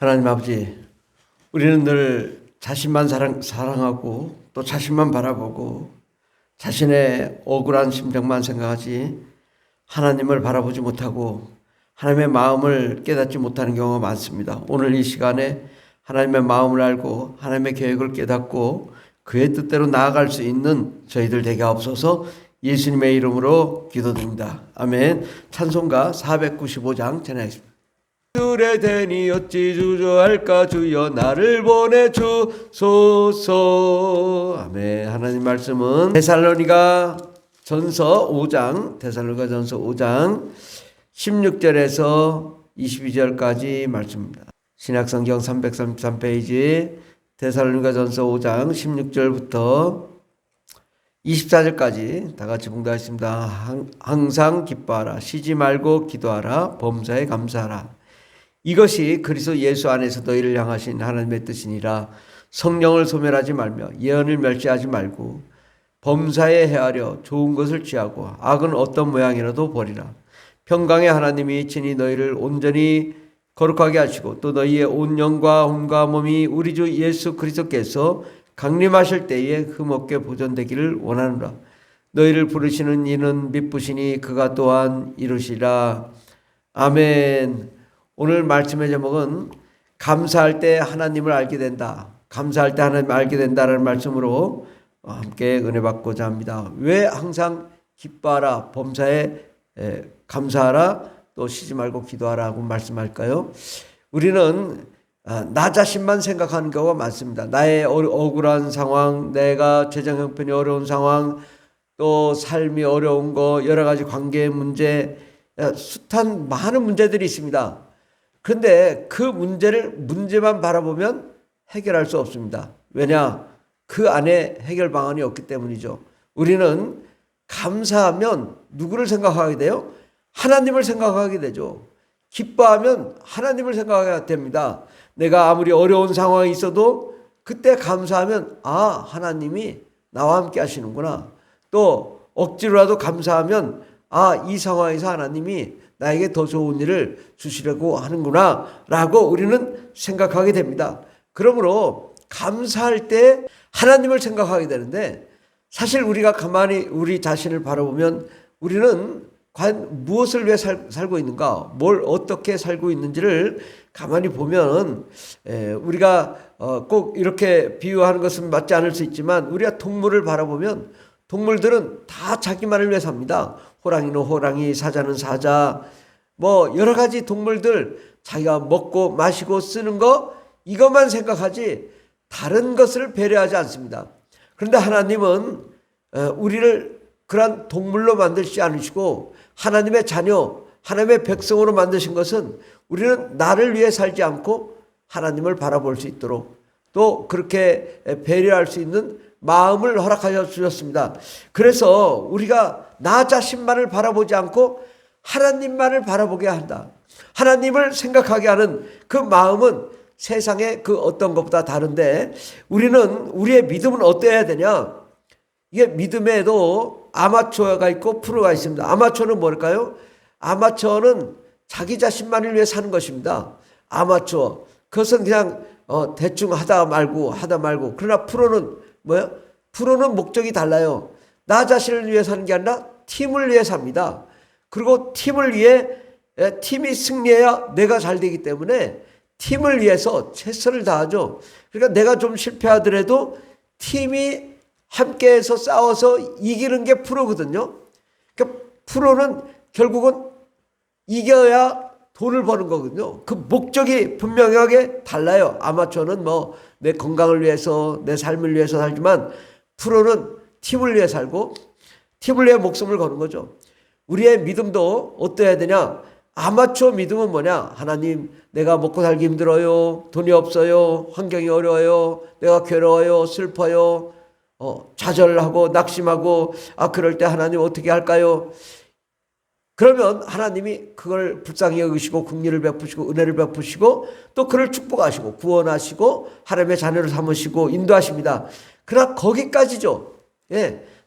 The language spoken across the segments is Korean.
하나님 아버지, 우리는 늘 자신만 사랑하고 또 자신만 바라보고 자신의 억울한 심정만 생각하지 하나님을 바라보지 못하고 하나님의 마음을 깨닫지 못하는 경우가 많습니다. 오늘 이 시간에 하나님의 마음을 알고 하나님의 계획을 깨닫고 그의 뜻대로 나아갈 수 있는 저희들 되게 하옵소서. 예수님의 이름으로 기도드립니다. 아멘. 찬송가 495장 전하겠습니다. 주의 대니 어찌 주저할까 주여 나를 보내주소서. 아멘. 하나님 말씀은 데살로니가 전서 5장 16절에서 22절까지 말씀입니다. 신약성경 333페이지 데살로니가 전서 5장 16절부터 24절까지 다 같이 봉독하겠습니다. 항상 기뻐하라, 쉬지 말고 기도하라, 범사에 감사하라. 이것이 그리스도 예수 안에서 너희를 향하신 하나님의 뜻이니라. 성령을 소멸하지 말며 예언을 멸시하지 말고 범사에 헤아려 좋은 것을 취하고 악은 어떤 모양이라도 버리라. 평강의 하나님이 친히 너희를 온전히 거룩하게 하시고 또 너희의 온 영과 혼과 몸이 우리 주 예수 그리스도께서 강림하실 때에 흠없게 보존되기를 원하노라. 너희를 부르시는 이는 미쁘시니 그가 또한 이루시라. 아멘. 오늘 말씀의 제목은 감사할 때 하나님을 알게 된다. 감사할 때 하나님을 알게 된다라는 말씀으로 함께 은혜 받고자 합니다. 왜 항상 기뻐하라, 범사에 감사하라, 또 쉬지 말고 기도하라고 말씀할까요? 우리는 나 자신만 생각하는 경우가 많습니다. 나의 억울한 상황, 내가 재정 형편이 어려운 상황, 또 삶이 어려운 거, 여러 가지 관계의 문제, 숱한 많은 문제들이 있습니다. 그런데 그 문제만 바라보면 해결할 수 없습니다. 왜냐? 그 안에 해결 방안이 없기 때문이죠. 우리는 감사하면 누구를 생각하게 돼요? 하나님을 생각하게 되죠. 기뻐하면 하나님을 생각하게 됩니다. 내가 아무리 어려운 상황이 있어도 그때 감사하면 하나님이 나와 함께 하시는구나. 또 억지로라도 감사하면 이 상황에서 하나님이 나에게 더 좋은 일을 주시려고 하는구나 라고 우리는 생각하게 됩니다. 그러므로 감사할 때 하나님을 생각하게 되는데, 사실 우리가 가만히 우리 자신을 바라보면 우리는 과연 무엇을 위해 살고 있는가, 뭘 어떻게 살고 있는지를 가만히 보면 우리가 꼭 이렇게 비유하는 것은 맞지 않을 수 있지만, 우리가 동물을 바라보면 동물들은 다 자기만을 위해 삽니다. 호랑이는 호랑이, 사자는 사자, 뭐 여러 가지 동물들 자기가 먹고 마시고 쓰는 거 이것만 생각하지 다른 것을 배려하지 않습니다. 그런데 하나님은 우리를 그런 동물로 만드시지 않으시고 하나님의 자녀, 하나님의 백성으로 만드신 것은 우리는 나를 위해 살지 않고 하나님을 바라볼 수 있도록, 또 그렇게 배려할 수 있는 마음을 허락하여 주셨습니다. 그래서 우리가 나 자신만을 바라보지 않고 하나님만을 바라보게 한다. 하나님을 생각하게 하는 그 마음은 세상의 그 어떤 것보다 다른데, 우리의 믿음은 어때야 되냐? 이게 믿음에도 아마추어가 있고 프로가 있습니다. 아마추어는 뭘까요? 아마추어는 자기 자신만을 위해 사는 것입니다. 아마추어. 그것은 그냥 대충 하다 말고. 그러나 프로는 뭐예요? 프로는 목적이 달라요. 나 자신을 위해 사는 게 아니라 팀을 위해 삽니다. 그리고 팀을 위해, 팀이 승리해야 내가 잘 되기 때문에 팀을 위해서 최선을 다하죠. 그러니까 내가 좀 실패하더라도 팀이 함께해서 싸워서 이기는 게 프로거든요. 그러니까 프로는 결국은 이겨야 돈을 버는 거거든요. 그 목적이 분명하게 달라요. 아마추어는 뭐 내 건강을 위해서, 내 삶을 위해서 살지만 프로는 팀을 위해 살고 팀을 위해 목숨을 거는 거죠. 우리의 믿음도 어떠해야 되냐? 아마추어 믿음은 뭐냐? 하나님, 내가 먹고 살기 힘들어요, 돈이 없어요, 환경이 어려워요, 내가 괴로워요, 슬퍼요, 좌절하고 낙심하고, 그럴 때 하나님 어떻게 할까요? 그러면 하나님이 그걸 불쌍히 여기시고 긍휼을 베푸시고 은혜를 베푸시고 또 그를 축복하시고 구원하시고 하나님의 자녀를 삼으시고 인도하십니다. 그러나 거기까지죠.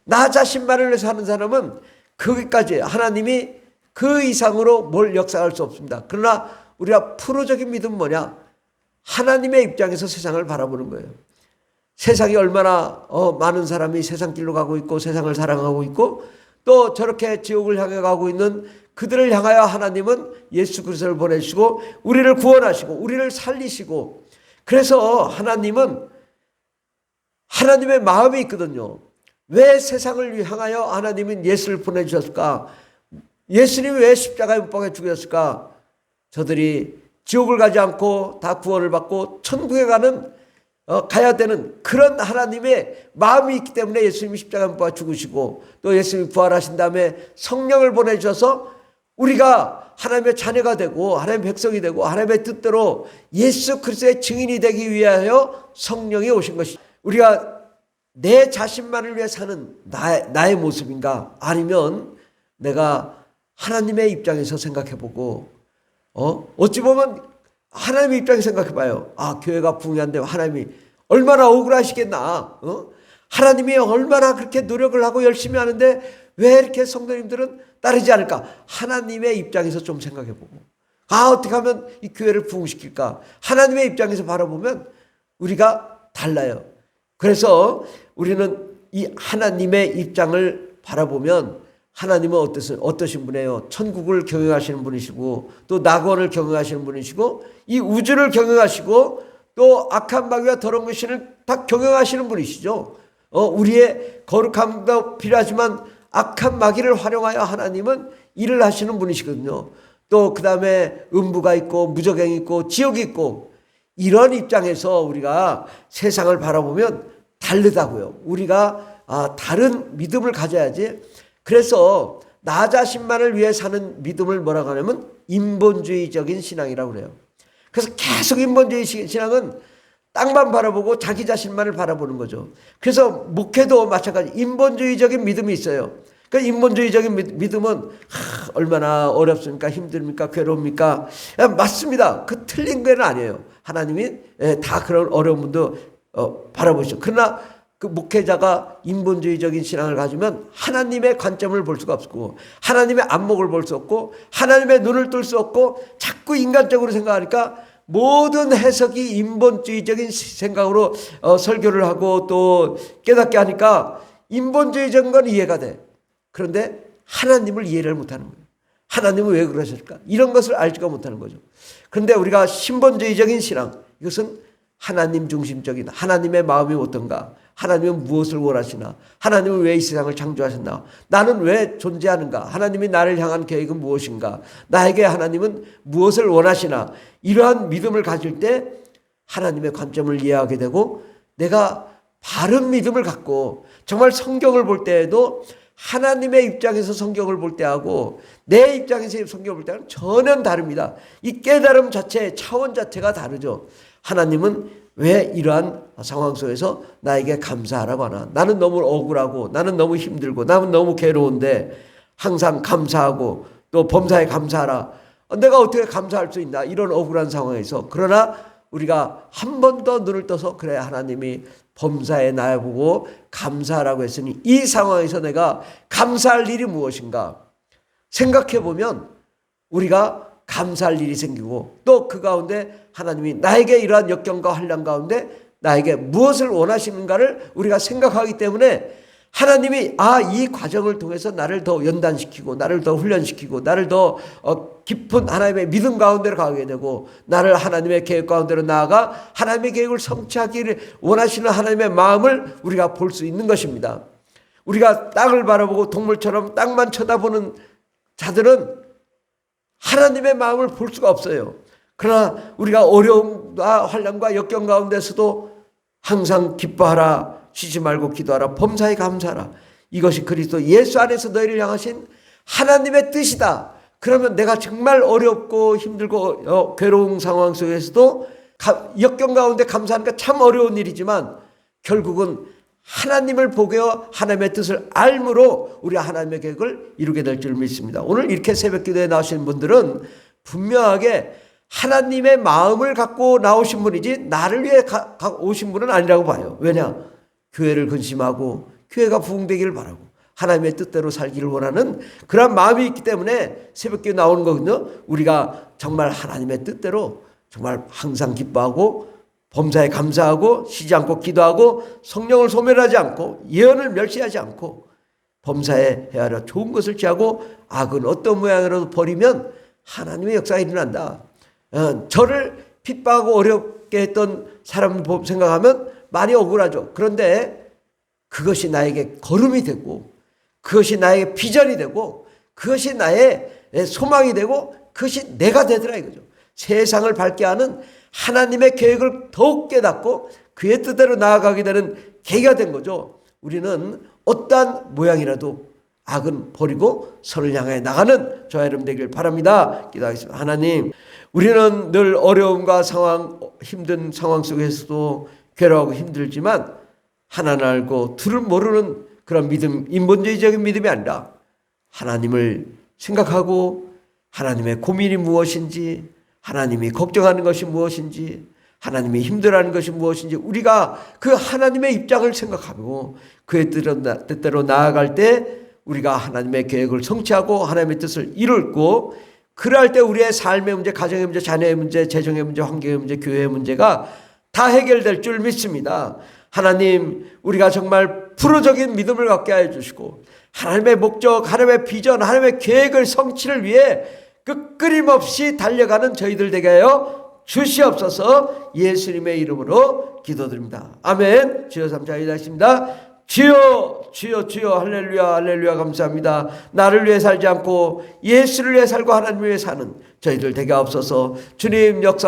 나 자신만을 위해서 하는 사람은 거기까지, 하나님이 그 이상으로 뭘 역사할 수 없습니다. 그러나 우리가 프로적인 믿음은 뭐냐? 하나님의 입장에서 세상을 바라보는 거예요. 세상이 얼마나 많은 사람이 세상 길로 가고 있고 세상을 사랑하고 있고 또 저렇게 지옥을 향해 가고 있는 그들을 향하여 하나님은 예수 그리스도를 보내시고 우리를 구원하시고 우리를 살리시고, 그래서 하나님은 하나님의 마음이 있거든요. 왜 세상을 향하여 하나님은 예수를 보내주셨을까? 예수님이 왜 십자가에 못 박혀 죽으셨을까? 저들이 지옥을 가지 않고 다 구원을 받고 천국에 가야 되는 그런 하나님의 마음이 있기 때문에 예수님이 십자가에 못 박혀 죽으시고 또 예수님이 부활하신 다음에 성령을 보내주셔서 우리가 하나님의 자녀가 되고 하나님의 백성이 되고 하나님의 뜻대로 예수 그리스도의 증인이 되기 위하여 성령이 오신 것이, 우리가 내 자신만을 위해 사는 나의 모습인가? 아니면 내가 하나님의 입장에서 생각해보고 어찌 보면 하나님의 입장에서 생각해봐요. 교회가 붕괴한데 하나님이 얼마나 억울하시겠나. 하나님이 얼마나 그렇게 노력을 하고 열심히 하는데 왜 이렇게 성도님들은 따르지 않을까? 하나님의 입장에서 좀 생각해보고 어떻게 하면 이 교회를 부흥시킬까? 하나님의 입장에서 바라보면 우리가 달라요. 그래서 우리는 이 하나님의 입장을 바라보면 하나님은 어떠신 분이에요? 천국을 경영하시는 분이시고 또 낙원을 경영하시는 분이시고 이 우주를 경영하시고 또 악한 마귀와 더러운 것을 다 경영하시는 분이시죠. 우리의 거룩함도 필요하지만 악한 마귀를 활용하여 하나님은 일을 하시는 분이시거든요. 또 그 다음에 음부가 있고 무저갱이 있고 지옥이 있고, 이런 입장에서 우리가 세상을 바라보면 다르다고요. 우리가 다른 믿음을 가져야지. 그래서 나 자신만을 위해 사는 믿음을 뭐라고 하냐면 인본주의적인 신앙이라고 그래요. 그래서 계속 인본주의 신앙은 땅만 바라보고 자기 자신만을 바라보는 거죠. 그래서 목회도 마찬가지 인본주의적인 믿음이 있어요. 그 인본주의적인 믿음은 얼마나 어렵습니까? 힘듭니까? 괴로웁니까? 맞습니다. 그 틀린 거는 아니에요. 하나님이 다 그런 어려운 분도 바라보시죠. 그러나 그 목회자가 인본주의적인 신앙을 가지면 하나님의 관점을 볼 수가 없고 하나님의 안목을 볼 수 없고 하나님의 눈을 뜰 수 없고 자꾸 인간적으로 생각하니까 모든 해석이 인본주의적인 생각으로 설교를 하고 또 깨닫게 하니까 인본주의적인 건 이해가 돼. 그런데 하나님을 이해를 못하는 거예요. 하나님은 왜 그러실까? 이런 것을 알지가 못하는 거죠. 그런데 우리가 신본주의적인 신앙, 이것은 하나님 중심적인 하나님의 마음이 어떤가? 하나님은 무엇을 원하시나? 하나님은 왜 이 세상을 창조하셨나? 나는 왜 존재하는가? 하나님이 나를 향한 계획은 무엇인가? 나에게 하나님은 무엇을 원하시나? 이러한 믿음을 가질 때 하나님의 관점을 이해하게 되고 내가 바른 믿음을 갖고 정말 성경을 볼 때에도 하나님의 입장에서 성경을 볼 때하고 내 입장에서 성경을 볼 때는 전혀 다릅니다. 이 깨달음 자체, 차원 자체가 다르죠. 하나님은 왜 이러한 상황 속에서 나에게 감사하라고 하나? 나는 너무 억울하고 나는 너무 힘들고 나는 너무 괴로운데 항상 감사하고 또 범사에 감사하라. 내가 어떻게 감사할 수 있나? 이런 억울한 상황에서. 그러나 우리가 한 번 더 눈을 떠서 그래 하나님이 범사에 나보고 감사하라고 했으니 이 상황에서 내가 감사할 일이 무엇인가 생각해 보면 우리가 감사할 일이 생기고 또 그 가운데 하나님이 나에게 이러한 역경과 환난 가운데 나에게 무엇을 원하시는가를 우리가 생각하기 때문에 하나님이 이 과정을 통해서 나를 더 연단시키고 나를 더 훈련시키고 나를 더 깊은 하나님의 믿음 가운데로 가게 되고 나를 하나님의 계획 가운데로 나아가 하나님의 계획을 성취하기를 원하시는 하나님의 마음을 우리가 볼 수 있는 것입니다. 우리가 땅을 바라보고 동물처럼 땅만 쳐다보는 자들은 하나님의 마음을 볼 수가 없어요. 그러나 우리가 어려움과 환난과 역경 가운데서도 항상 기뻐하라, 쉬지 말고 기도하라, 범사에 감사하라. 이것이 그리스도 예수 안에서 너희를 향하신 하나님의 뜻이다. 그러면 내가 정말 어렵고 힘들고 괴로운 상황 속에서도 역경 가운데 감사하니까 참 어려운 일이지만 결국은 하나님을 보고 하나님의 뜻을 알므로 우리가 하나님의 계획을 이루게 될 줄 믿습니다. 오늘 이렇게 새벽 기도에 나오신 분들은 분명하게 하나님의 마음을 갖고 나오신 분이지 나를 위해 오신 분은 아니라고 봐요. 왜냐? 교회를 근심하고 교회가 부흥되기를 바라고 하나님의 뜻대로 살기를 원하는 그런 마음이 있기 때문에 새벽 기도에 나오는 거거든요. 우리가 정말 하나님의 뜻대로 정말 항상 기뻐하고 범사에 감사하고 쉬지 않고 기도하고 성령을 소멸하지 않고 예언을 멸시하지 않고 범사에 헤아려 좋은 것을 취하고 악은 어떤 모양으로도 버리면 하나님의 역사가 일어난다. 저를 핍박하고 어렵게 했던 사람을 생각하면 많이 억울하죠. 그런데 그것이 나에게 걸음이 되고 그것이 나에게 비전이 되고 그것이 나의 소망이 되고 그것이 내가 되더라 이거죠. 세상을 밝게 하는 하나님의 계획을 더욱 깨닫고 그의 뜻대로 나아가게 되는 계기가 된 거죠. 우리는 어떠한 모양이라도 악은 버리고 선을 향해 나가는 저와 여러분 되길 바랍니다. 기도하겠습니다. 하나님, 우리는 늘 어려움과 상황, 힘든 상황 속에서도 괴로워하고 힘들지만 하나는 알고 둘을 모르는 그런 믿음, 인본주의적인 믿음이 아니라 하나님을 생각하고 하나님의 고민이 무엇인지, 하나님이 걱정하는 것이 무엇인지, 하나님이 힘들어하는 것이 무엇인지 우리가 그 하나님의 입장을 생각하고 그의 뜻대로 나아갈 때 우리가 하나님의 계획을 성취하고 하나님의 뜻을 이룰고, 그럴 때 우리의 삶의 문제, 가정의 문제, 자녀의 문제, 재정의 문제, 환경의 문제, 교회의 문제가 다 해결될 줄 믿습니다. 하나님, 우리가 정말 프로적인 믿음을 갖게 하여 주시고 하나님의 목적, 하나님의 비전, 하나님의 계획을 성취를 위해 끊임없이 달려가는 저희들 되게 하여 주시옵소서. 예수님의 이름으로 기도드립니다. 아멘. 주여 삼자 기도하십니다. 주여 주여 주여 할렐루야 할렐루야 감사합니다. 나를 위해 살지 않고 예수를 위해 살고 하나님을 위해 사는 저희들 되게 하옵소서. 주님 역사